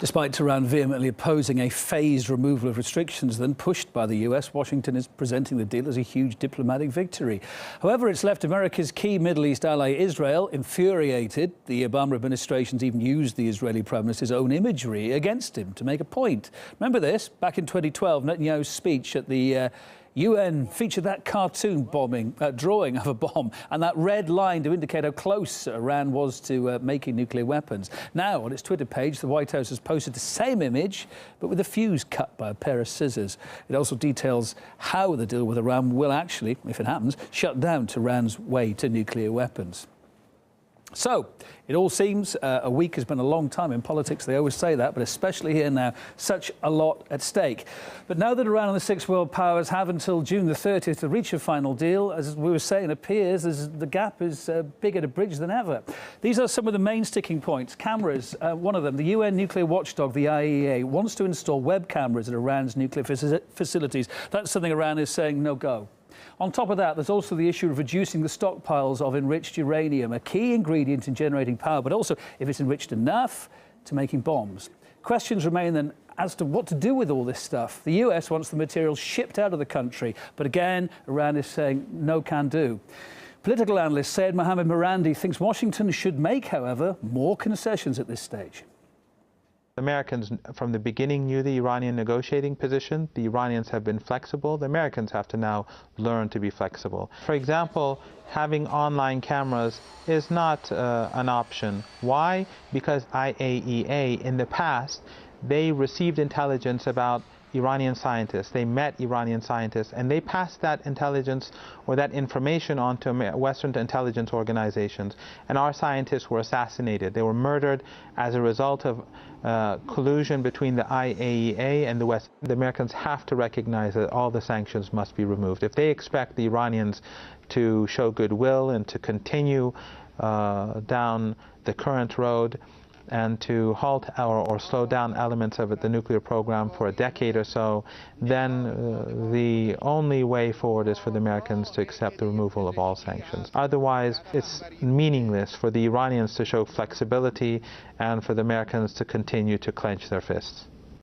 Despite Tehran vehemently opposing a phased removal of restrictions then pushed by the US, Washington is presenting the deal as a huge diplomatic victory. However, it's left America's key Middle East ally Israel infuriated. The Obama administration's even used the Israeli Prime Minister's own imagery against him to make a point. Remember this? Back in 2012, Netanyahu's speech at the UN featured that cartoon drawing of a bomb and that red line to indicate how close Iran was to making nuclear weapons. Now, on its Twitter page, the White House has posted the same image, but with a fuse cut by a pair of scissors. It also details how the deal with Iran will actually, if it happens, shut down Tehran's way to nuclear weapons. So, it all seems a week has been a long time in politics. They always say that, but especially here now, such a lot at stake. But now that Iran and the six world powers have until June the 30th to reach a final deal, as we were saying, it appears the gap is bigger to bridge than ever. These are some of the main sticking points. Cameras, one of them, the UN nuclear watchdog, the IAEA, wants to install web cameras at Iran's nuclear facilities. That's something Iran is saying no go. On top of that, there's also the issue of reducing the stockpiles of enriched uranium, a key ingredient in generating power, but also if it's enriched enough to making bombs. Questions remain then as to what to do with all this stuff. The US wants the material shipped out of the country, but again, Iran is saying no can do. Political analyst Syed Mohammed Marandi thinks Washington should make, however, more concessions at this stage. Americans from the beginning knew the Iranian negotiating position. The Iranians have been flexible. The Americans have to now learn to be flexible. For example, having online cameras is not an option. Why? Because IAEA in the past, they received intelligence about Iranian scientists. They met Iranian scientists and they passed that intelligence or that information on to Western intelligence organizations. And our scientists were assassinated. They were murdered as a result of collusion between the IAEA and the West. The Americans have to recognize that all the sanctions must be removed. If they expect the Iranians to show goodwill and to continue down the current road, and to halt or slow down elements of the nuclear program for a decade or so, then the only way forward is for the Americans to accept the removal of all sanctions. Otherwise, it's meaningless for the Iranians to show flexibility and for the Americans to continue to clench their fists.